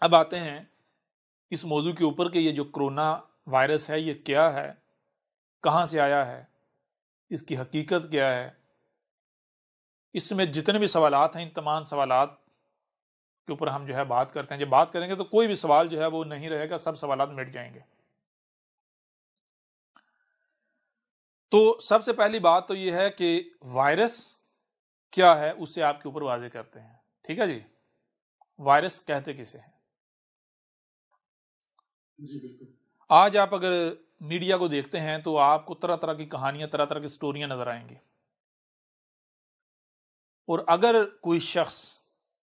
अब आते हैं इस मौजू के ऊपर कि ये जो कोरोना वायरस है ये क्या है, कहाँ से आया है, इसकी हकीकत क्या है। इसमें जितने भी सवालात हैं, इन तमाम सवालात के ऊपर हम जो है बात करते हैं। जब बात करेंगे तो कोई भी सवाल जो है वो नहीं रहेगा, सब सवालात मिट जाएंगे। तो सबसे पहली बात तो ये है कि वायरस क्या है, उससे आपके ऊपर वाजे करते हैं। ठीक है जी, वायरस कहते किसे हैं? जी बिल्कुल। आज आप अगर मीडिया को देखते हैं तो आपको तरह तरह की कहानियां, तरह तरह की स्टोरियां नजर आएंगी। और अगर कोई शख्स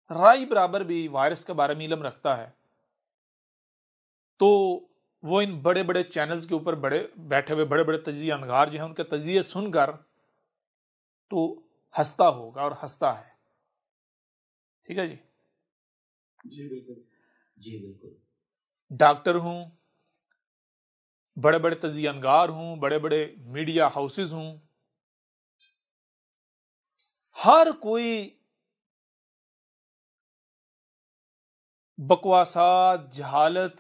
राई बराबर भी वायरस के बारे में इल्म रखता है तो वो इन बड़े बड़े चैनल्स के ऊपर बड़े बैठे हुए बड़े बड़े तजिया नगार जो हैं उनके तजिए सुनकर तो हंसता होगा और हंसता है। ठीक है जी। जी बिल्कुल। जी बिल्कुल। डॉक्टर हूं, बड़े बड़े तजियानगार हूं, बड़े बड़े मीडिया हाउसेस हूं, हर कोई बकवासात, जहालत,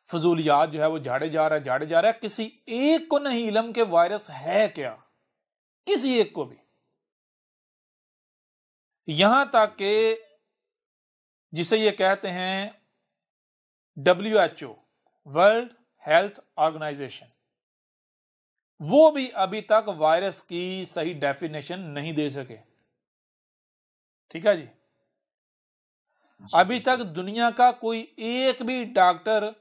फजूलियात जो है वो झाड़े जा रहा है। किसी एक को नहीं इल्म के वायरस है क्या, किसी एक को भी। यहां तक कि जिसे ये कहते हैं WHO, वर्ल्ड हेल्थ ऑर्गेनाइजेशन, वो भी अभी तक वायरस की सही डेफिनेशन नहीं दे सके। ठीक है जी। अभी तक दुनिया का कोई एक भी डॉक्टर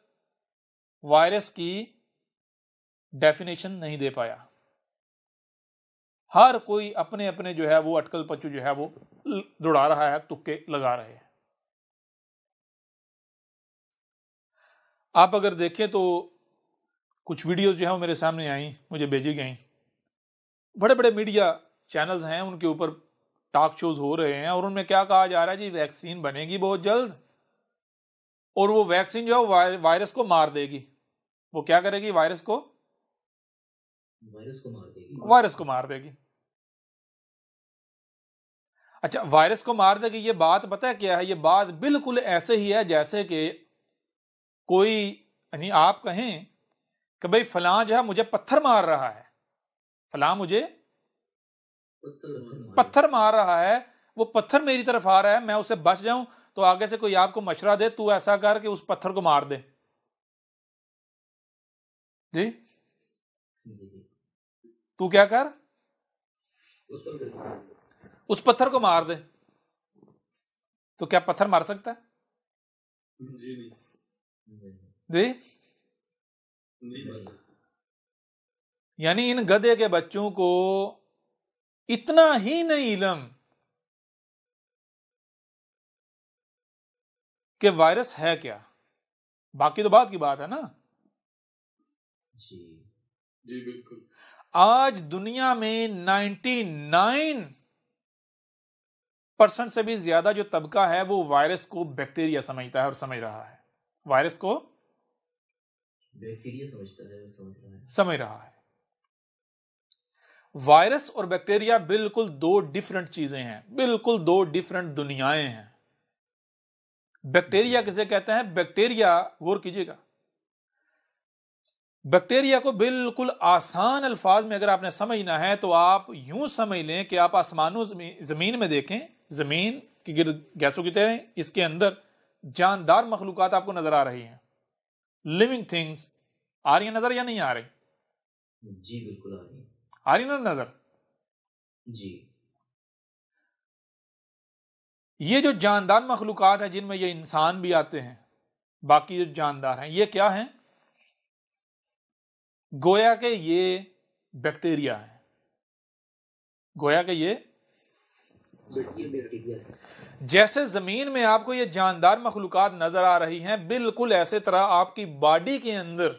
वायरस की डेफिनेशन नहीं दे पाया। हर कोई अपने अपने जो है वो अटकल पच्चू जो है वो दौड़ा रहा है, तुक्के लगा रहे हैं। आप अगर देखें तो कुछ वीडियोस जो है वो मेरे सामने आई, मुझे भेजी गई। बड़े बड़े मीडिया चैनल्स हैं, उनके ऊपर टॉक शोज हो रहे हैं और उनमें क्या कहा जा रहा है जी, वैक्सीन बनेगी बहुत जल्द और वो वैक्सीन जो है वायरस को मार देगी। वो क्या करेगी? वायरस को मार देगी। वायरस को मार देगी। अच्छा, वायरस को मार देगी, ये बात पता है क्या है? ये बात बिल्कुल ऐसे ही है जैसे कि कोई, यानी आप कहें कि भाई फलां जो है मुझे पत्थर मार रहा है, फलां मुझे पत्थर मार रहा है, वो पत्थर मेरी तरफ आ रहा है, मैं उससे बच जाऊं तो आगे से कोई आपको मशवरा दे, तू ऐसा कर कि उस पत्थर को मार दे। जी, तू क्या कर, उस पत्थर को मार दे। तो क्या पत्थर मार सकता है? जी नहीं। जी, नहीं। यानी इन गधे के बच्चों को इतना ही नहीं इल्म कि वायरस है क्या, बाकी तो बात की बात है ना। जी जी बिल्कुल। आज दुनिया में 99% से भी ज्यादा जो तबका है वो वायरस को बैक्टीरिया समझता है और समझ रहा है। वायरस को बैक्टीरिया समझता है और समझ रहा है। वायरस और बैक्टीरिया बिल्कुल दो डिफरेंट चीजें हैं, बिल्कुल दो डिफरेंट दुनियाएं हैं। बैक्टीरिया किसे कहते हैं? बैक्टीरिया, गौर कीजिएगा, बैक्टीरिया को बिल्कुल आसान अल्फाज में अगर आपने समझना है तो आप यूं समझ लें कि आप आसमानों जमीन में देखें, जमीन की गिर्द गैसों की तरह इसके अंदर जानदार मखलूकात आपको नजर आ रही हैं, लिविंग थिंग्स आ रही है नजर या नहीं आ रही? जी बिल्कुल आ रही है। आ रही ना नजर? जी। ये जो जानदार मखलूकात है जिनमें ये इंसान भी आते हैं, बाकी जो जानदार हैं, ये क्या हैं? गोया के ये बैक्टीरिया है, गोया के ये बैक्टीरिया। जैसे जमीन में आपको ये जानदार मखलूकात नजर आ रही हैं, बिल्कुल ऐसे तरह आपकी बॉडी के अंदर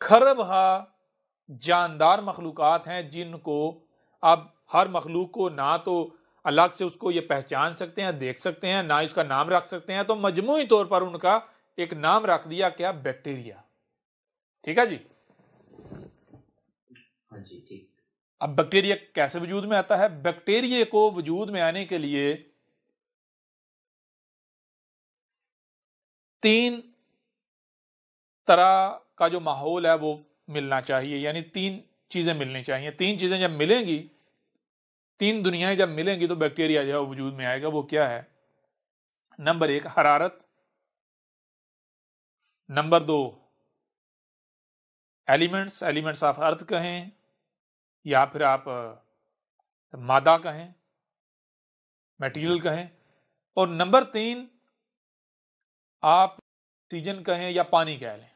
खरबहा जानदार मखलूकात हैं जिनको आप हर मखलूक को ना तो अलग से उसको ये पहचान सकते हैं, देख सकते हैं, ना इसका नाम रख सकते हैं। तो मजमूई तौर पर उनका एक नाम रख दिया, क्या? बैक्टीरिया। ठीक है जी। हाँ जी ठीक। अब बैक्टीरिया कैसे वजूद में आता है? बैक्टीरिया को वजूद में आने के लिए 3 तरह का जो माहौल है वो मिलना चाहिए, यानी 3 चीजें मिलनी चाहिए। 3 चीजें जब मिलेंगी, 3 दुनियाएं जब मिलेंगी तो बैक्टीरिया जो है वजूद में आएगा। वो क्या है? नंबर 1 हरारत, नंबर 2 एलिमेंट्स ऑफ अर्थ कहें या फिर आप मादा कहें, मटेरियल कहें, और नंबर 3 आप ऑक्सीजन कहें या पानी कह लें।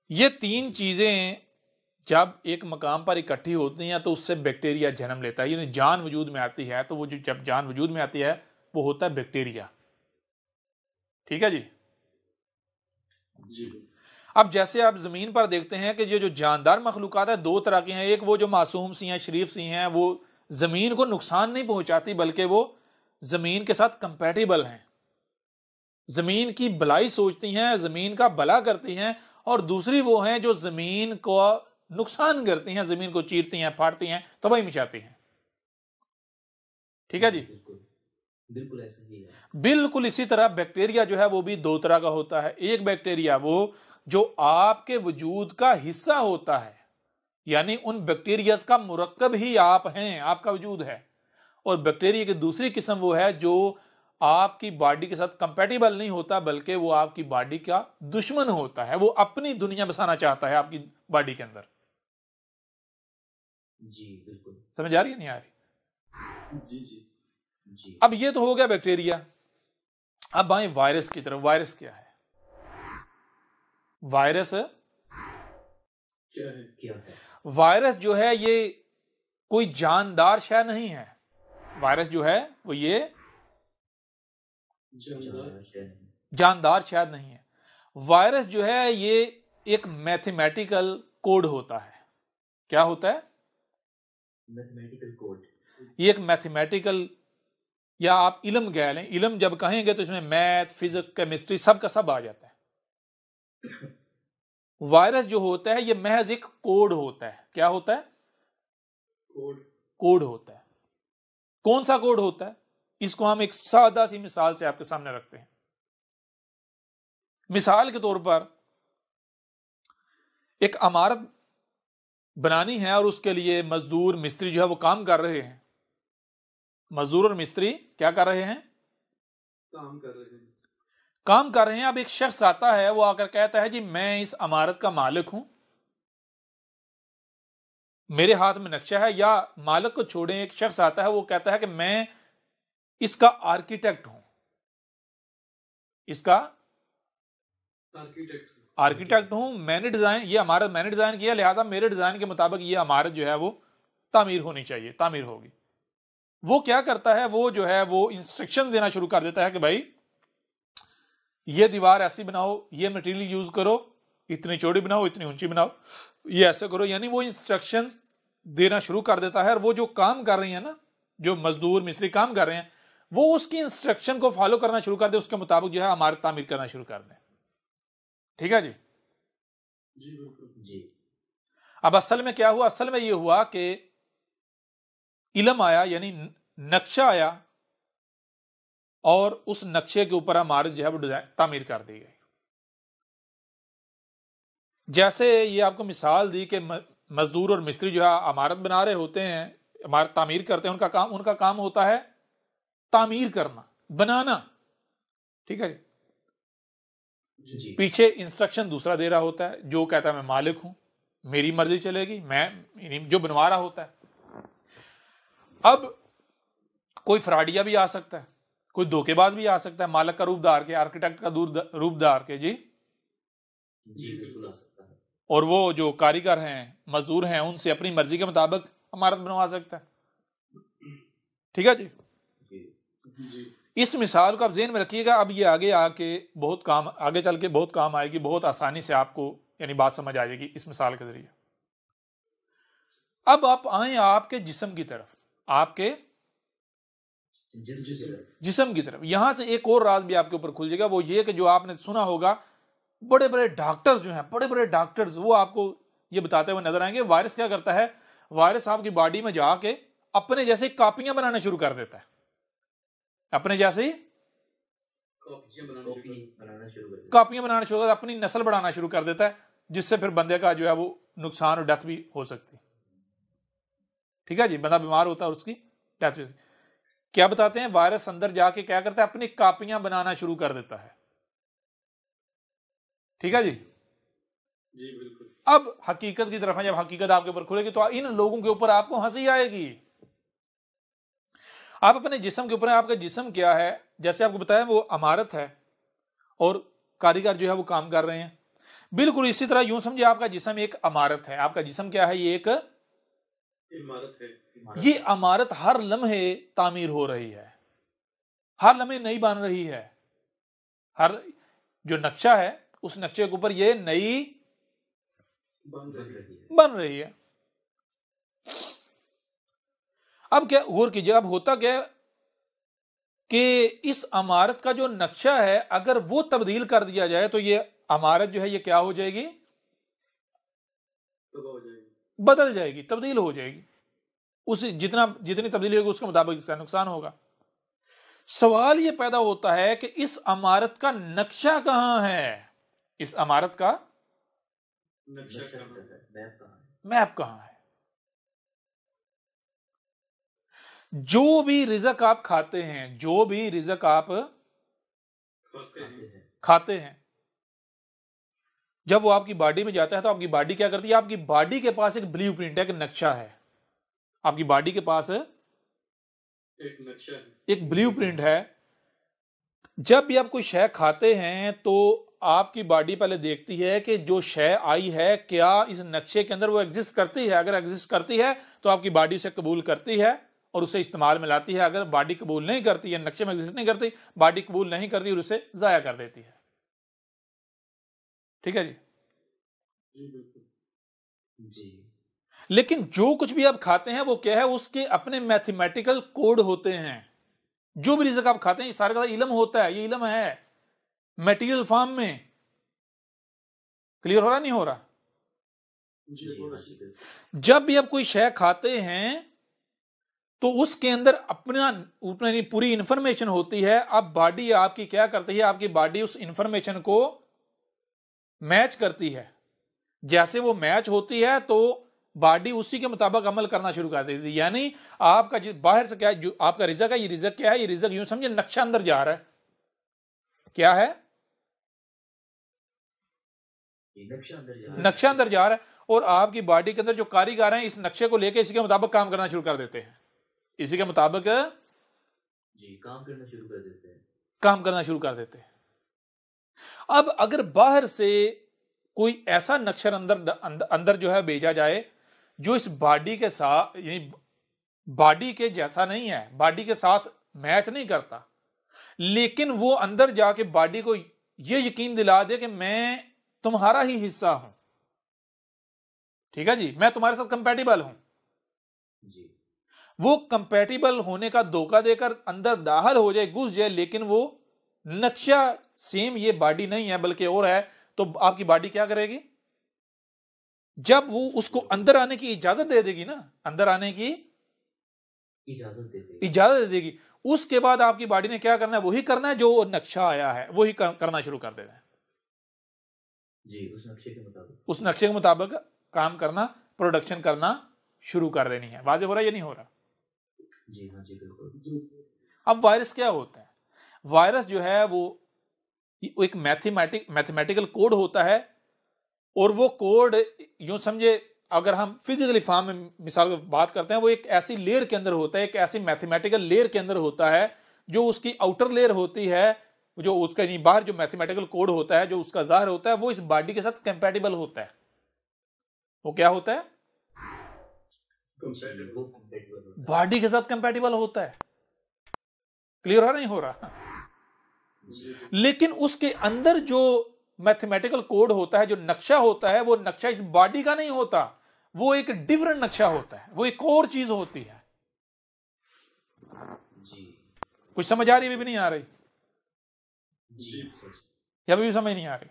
ये 3 चीजें जब एक मकाम पर इकट्ठी होती हैं तो उससे बैक्टीरिया जन्म लेता है, यानी जान वजूद में आती है। तो वो जो जब जान वजूद में आती है वो होता है बैक्टीरिया। ठीक है जी। जी अब जैसे आप जमीन पर देखते हैं कि ये जो जानदार मखलूकात है 2 तरह की हैं। एक वो जो मासूम सी हैं, शरीफ सी हैं, वो जमीन को नुकसान नहीं पहुंचाती बल्कि वो जमीन के साथ कंपैटिबल हैं, जमीन की भलाई सोचती हैं, जमीन का भला करती हैं। और दूसरी वो हैं जो जमीन को नुकसान करती हैं, जमीन को चीरती हैं, फाड़ती हैं, तबाही मचाती हैं। ठीक है जी। बिल्कुल बिल्कुल ऐसा ही है। बिल्कुल इसी तरह बैक्टीरिया जो है वो भी 2 तरह का होता है। एक बैक्टीरिया वो जो आपके वजूद का हिस्सा होता है, यानी उन बैक्टीरियाज का मुरक्कब ही आप हैं, आपका वजूद है। और बैक्टीरिया की दूसरी किस्म वो है जो आपकी बॉडी के साथ कंपैटिबल नहीं होता बल्कि वो आपकी बॉडी का दुश्मन होता है, वो अपनी दुनिया बसाना चाहता है आपकी बॉडी के अंदर। जी बिल्कुल। समझ आ रही है नहीं आ रही? जी जी जी अब ये तो हो गया बैक्टीरिया। अब आए वायरस की तरफ। वायरस क्या है? वायरस क्या है? क्या है? वायरस जो है ये कोई जानदार शय नहीं है। वायरस जो है वो ये जानदार जानदार शायद नहीं है। वायरस जो है ये एक मैथमेटिकल कोड होता है। क्या होता है? Mathematical code. ये एक मैथमेटिकल, या आप इल्म कह लें। इल्म जब कहेंगे तो इसमें मैथ, फिजिक्स, केमिस्ट्री सब का सब आ जाता है। वायरस जो होता है ये महज एक कोड होता है। क्या होता है? कोड। कोड होता है। कौन सा कोड होता है? इसको हम एक सादा सी मिसाल से आपके सामने रखते हैं। मिसाल के तौर पर एक इमारत बनानी है और उसके लिए मजदूर मिस्त्री जो है वो काम कर रहे हैं। मजदूर और मिस्त्री क्या कर रहे हैं? काम कर रहे हैं। काम कर रहे हैं। अब एक शख्स आता है, वो आकर कहता है जी मैं इस इमारत का मालिक हूं, मेरे हाथ में नक्शा है। या मालिक को छोड़ें, एक शख्स आता है वो कहता है कि मैं इसका आर्किटेक्ट हूं, इसका आर्किटेक्ट हूं, मैंने डिजाइन, ये इमारत मैंने डिजाइन किया, लिहाजा मेरे डिजाइन के मुताबिक ये इमारत जो है वो तामीर होनी चाहिए, तामीर होगी। वो क्या करता है? वो जो है वो इंस्ट्रक्शन देना शुरू कर देता है कि भाई ये दीवार ऐसी बनाओ, ये मटेरियल यूज करो, इतनी चौड़ी बनाओ, इतनी ऊंची बनाओ, ये ऐसे करो। यानी वो इंस्ट्रक्शन देना शुरू कर देता है। और वो जो काम कर रही है ना, जो मजदूर मिस्त्री काम कर रहे हैं, वो उसकी इंस्ट्रक्शन को फॉलो करना शुरू कर दे, उसके मुताबिक जो है इमारत तामीर करना शुरू कर दें। ठीक है जी। जी बिल्कुल। जी अब असल में क्या हुआ? असल में यह हुआ कि इल्म आया, यानी नक्शा आया, और उस नक्शे के ऊपर इमारत जो है वो डिजाइन तामीर कर दी गई। जैसे ये आपको मिसाल दी कि मजदूर और मिस्त्री जो है इमारत बना रहे होते हैं, इमारत तामीर करते हैं, उनका काम होता है तामीर करना, बनाना। ठीक है जी। जी पीछे इंस्ट्रक्शन दूसरा दे रहा होता है, जो कहता है मैं मालिक हूं, मेरी मर्जी चलेगी, मैं जो बनवा रहा होता है। अब कोई फ्रॉडिया भी आ सकता है, कोई धोखेबाज भी आ सकता है, मालिक का रूप धार के, आर्किटेक्ट का रूप धार के। जी जी बिल्कुल आ सकता है। और वो जो कारीगर हैं, मजदूर हैं, उनसे अपनी मर्जी के मुताबिक इमारत बनवा सकता है। ठीक है जी। जी जी इस मिसाल को आप ज़हन में रखिएगा। अब ये आगे आके बहुत काम, आगे चल के बहुत काम आएगी, बहुत आसानी से आपको यानी बात समझ आ जाएगी इस मिसाल के जरिए। अब आप आए आपके जिस्म की तरफ, आपके जिस्म की तरफ। यहां से एक और राज भी आपके ऊपर खुल जाएगा, वो ये कि जो आपने सुना होगा, बड़े बड़े डॉक्टर्स जो हैं, बड़े बड़े डॉक्टर्स, वो आपको ये बताते हुए नजर आएंगे। वायरस क्या करता है? वायरस आपकी बॉडी में जाके अपने जैसे कापियां बनाना शुरू कर देता है, अपने जैसे ही कॉपियां बनाना कॉपी बनाना शुरू कर देता कॉपियां बनाना शुरू कर, अपनी नस्ल बढ़ाना शुरू कर देता है, जिससे फिर बंदे का जो है वो नुकसान और डेथ भी हो सकती है। ठीक है जी, बंदा बीमार होता है और उसकी डेथ भी। क्या बताते हैं, वायरस अंदर जाके क्या करता है, अपनी कॉपियां बनाना शुरू कर देता है। ठीक है जी। जी बिल्कुल। अब हकीकत की तरफ है, जब हकीकत आपके ऊपर खुलेगी तो इन लोगों के ऊपर आपको हंसी आएगी। आप अपने जिस्म के ऊपर, आपका जिस्म क्या है, जैसे आपको बताया वो अमारत है और कारीगर जो है वो काम कर रहे हैं। बिल्कुल इसी तरह यूं समझिए आपका जिस्म एक अमारत है। आपका जिस्म क्या है, ये एक इमारत है। है। ये अमारत हर लम्हे तामीर हो रही है, हर लम्हे नई बन रही है। हर जो नक्शा है उस नक्शे के ऊपर ये नई बन रही है। बन रही है। अब क्या गौर कीजिए, अब होता क्या है कि इस अमारत का जो नक्शा है अगर वो तब्दील कर दिया जाए तो ये अमारत जो है ये क्या हो जाएगी, तबाह हो जाएगी, बदल जाएगी, तब्दील हो जाएगी। उस जितनी तब्दीली होगी उसके मुताबिक इसका नुकसान होगा। सवाल ये पैदा होता है कि इस अमारत का नक्शा कहां है, इस अमारत का नक्शा नक्शा कहाँ करता है? है, मैप कहाँ है? मैप कहां है। जो भी रिजक आप खाते हैं, जो भी रिजक आप खाते आते हैं। हैं। खाते हैं, जब वो आपकी बॉडी में जाता है तो आपकी बॉडी क्या करती है, आपकी बॉडी के पास एक ब्लूप्रिंट है, एक नक्शा है। आपकी बॉडी के पास एक नक्शा है। एक ब्लूप्रिंट है। जब भी आप कोई शय खाते हैं तो आपकी बॉडी पहले देखती है कि जो शय आई है क्या इस नक्शे के अंदर वो एग्जिस्ट करती है। अगर एग्जिस्ट करती है तो आपकी बॉडी उसे कबूल करती है और उसे इस्तेमाल में लाती है। अगर बॉडी कबूल नहीं करती है, नक्शे में एग्जिस्ट नहीं करती, बॉडी कबूल नहीं करती और उसे जाया कर देती है। ठीक है जी। जी बिल्कुल। जी लेकिन जो कुछ भी आप खाते हैं वो क्या है, उसके अपने मैथमेटिकल कोड होते हैं। जो भी रिज़्क आप खाते हैं ये सारा का इल्म होता है, ये इल्म है मटेरियल फॉर्म में। क्लियर हो रहा नहीं हो रहा? जी जी बहुत हाँ अच्छी। जी बिल्कुल। जब भी आप कोई शय खाते हैं तो उसके अंदर अपना पूरी इंफॉर्मेशन होती है। अब बॉडी आपकी क्या करती है, आपकी बॉडी उस इंफॉर्मेशन को मैच करती है। जैसे वो मैच होती है तो बॉडी उसी के मुताबिक अमल करना शुरू कर देती है। यानी आपका बाहर से क्या, जो आपका रिजक है, ये रिजक क्या है, ये रिजक यूं समझिए नक्शा अंदर जा रहा है। क्या है, ये नक्शा अंदर जा रहा है। नक्शा अंदर जा रहा है और आपकी बॉडी के अंदर जो कारीगर हैं इस नक्शे को लेकर इसी के मुताबिक काम करना शुरू कर देते हैं। इसी के मुताबिक जी काम करना शुरू कर देते हैं। काम करना शुरू कर देते हैं। अब अगर बाहर से कोई ऐसा नक्शा अंदर जो है भेजा जाए जो इस बॉडी के साथ, यानी बॉडी के जैसा नहीं है, बॉडी के साथ मैच नहीं करता, लेकिन वो अंदर जाके बॉडी को ये यकीन दिला दे कि मैं तुम्हारा ही हिस्सा हूं। ठीक है जी, मैं तुम्हारे साथ कंपैटिबल हूं। जी वो कंपैटिबल होने का धोखा देकर अंदर दाखिल हो जाए, घुस जाए, लेकिन वो नक्शा सेम ये बॉडी नहीं है बल्कि और है, तो आपकी बॉडी क्या करेगी, जब वो उसको अंदर आने की इजाजत दे देगी ना, अंदर आने की इजाजत देते इजाजत दे देगी, उसके बाद आपकी बॉडी ने क्या करना है, वही करना है जो नक्शा आया है, वही करना शुरू कर देना है। जी उस नक्शे के मुताबिक। उस नक्शे के मुताबिक काम करना, प्रोडक्शन करना शुरू कर देनी है। वाज़ेह हो रहा है ये नहीं हो रहा? जी हाँ जी बिल्कुल। अब वायरस क्या होता है, वायरस जो है वो एक मैथमेटिकल कोड होता है और वो कोड यूं समझे, अगर हम फिजिकली फॉर्म में मिसाल की बात करते हैं, वो एक ऐसी लेयर के अंदर होता है, एक ऐसी मैथमेटिकल लेयर के अंदर होता है जो उसकी आउटर लेयर होती है, जो उसका बाहर जो मैथमेटिकल कोड होता है, जो उसका ज़ाहिर होता है, वो इस बॉडी के साथ कंपैटिबल होता है। वो क्या होता है, जी, वो compatible होता है। बॉडी के साथ कंपैटिबल होता है। क्लियर हो नहीं हो रहा? जी लेकिन उसके अंदर जो मैथमेटिकल कोड होता है, जो नक्शा होता है, वो नक्शा इस बॉडी का नहीं होता, वो एक डिफरेंट नक्शा होता है, वो एक और चीज होती है। जी कुछ समझ आ रही है? अभी भी नहीं आ रही? जी या अभी भी समझ नहीं आ रही?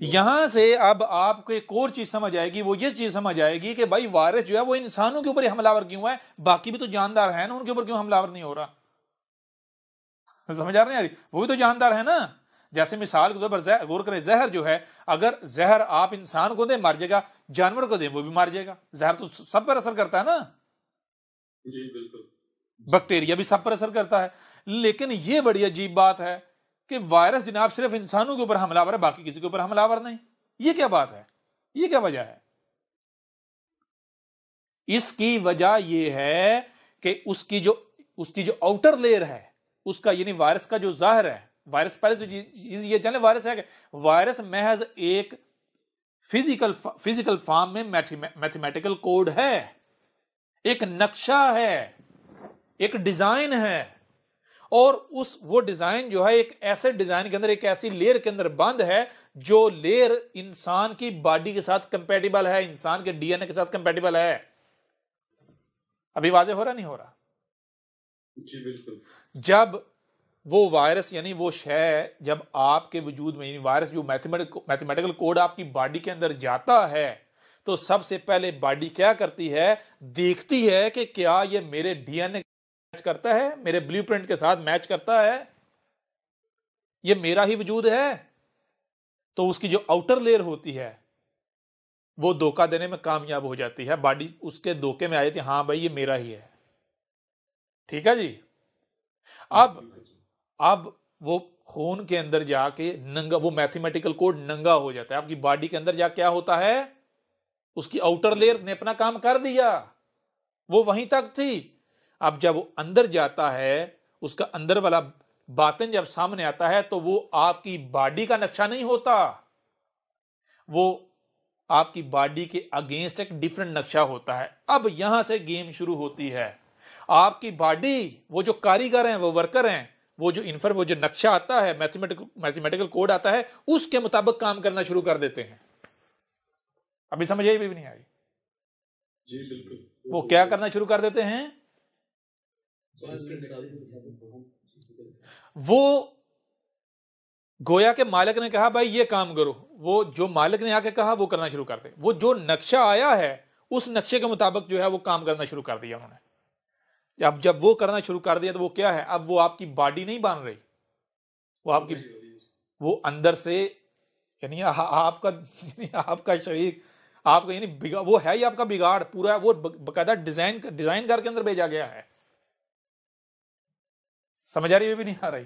यहां से अब आपको एक और चीज समझ आएगी, वो ये चीज समझ आएगी कि भाई वायरस जो है वो इंसानों के ऊपर ही हमलावर क्यों है, बाकी भी तो जानदार है ना, उनके ऊपर क्यों हमलावर नहीं हो रहा? समझ आ रहे हैं? वो भी तो जानदार है ना। जैसे मिसाल के तौर पर गौर करें, जहर जो है, अगर जहर आप इंसान को दे मर जाएगा, जानवर को दे वो भी मर जाएगा। जहर तो सब पर असर करता है ना। जी बिल्कुल। बैक्टीरिया भी सब पर असर करता है। लेकिन ये बड़ी अजीब बात है कि वायरस जनाब सिर्फ इंसानों के ऊपर हमलावर है, बाकी किसी के ऊपर हमलावर नहीं। ये क्या बात है? ये क्या वजह है? इसकी वजह यह है कि उसकी जो आउटर लेयर है उसका, यानी वायरस का जो जाहिर है, वायरस पहले तो ये जाने वायरस है कि वायरस महज एक फिजिकल फॉर्म में मैथमेटिकल कोड है, एक नक्शा है, एक डिजाइन है। और वो डिजाइन जो है एक ऐसे डिजाइन के अंदर, एक ऐसी लेयर के अंदर बंद है जो लेयर इंसान की बॉडी के साथ कंपैटिबल है, इंसान के डीएनए के साथ कंपैटिबल है। अभी वाज़ेह हो रहा नहीं हो रहा? जी बिल्कुल। जब वो वायरस यानी वो शय जब आपके वजूद में, वायरस जो मैथमेटिकल कोड आपकी बॉडी के अंदर जाता है, तो सबसे पहले बॉडी क्या करती है? देखती है कि क्या ये मेरे डीएनए मैच करता है, मेरे ब्लूप्रिंट के साथ मैच करता है, ये मेरा ही वजूद है। तो उसकी जो आउटर लेयर होती है वो धोखा देने में कामयाब हो जाती है, बॉडी उसके धोखे में आ जाती है, हाँ भाई ये मेरा ही है। ठीक है जी। अब वो खून के अंदर जाके नंगा, वो मैथमेटिकल कोड नंगा हो जाता है। आपकी बॉडी के अंदर जाके क्या होता है? उसकी आउटर लेयर ने अपना काम कर दिया, वो वहीं तक थी। अब जब वो अंदर जाता है, उसका अंदर वाला बातिन जब सामने आता है, तो वो आपकी बॉडी का नक्शा नहीं होता, वो आपकी बॉडी के अगेंस्ट एक डिफरेंट नक्शा होता है। अब यहां से गेम शुरू होती है। आपकी बॉडी, वो जो कारीगर हैं, वो वर्कर हैं, वो जो नक्शा आता है, मैथमेटिकल कोड आता है, उसके मुताबिक काम करना शुरू कर देते हैं। अभी समझ आई भी नहीं आई? जी बिल्कुल। वो क्या करना शुरू कर देते हैं? वो गोया के मालिक ने कहा भाई ये काम करो, वो जो मालिक ने आके कहा वो करना शुरू कर दे। वो जो नक्शा आया है उस नक्शे के मुताबिक जो है वो काम करना शुरू कर दिया उन्होंने। अब जब वो करना शुरू कर दिया तो वो क्या है? अब वो आपकी बॉडी नहीं बन रही, वो आपकी, वो अंदर से यानी आपका शरीर, आपका यानी वो है ही आपका बिगाड़ पूरा, वो बकायदा डिजाइन करके अंदर भेजा गया है। समझ आ रही है भी नहीं आ रही?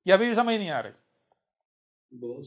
या अभी भी समझ नहीं आ रही? बहुत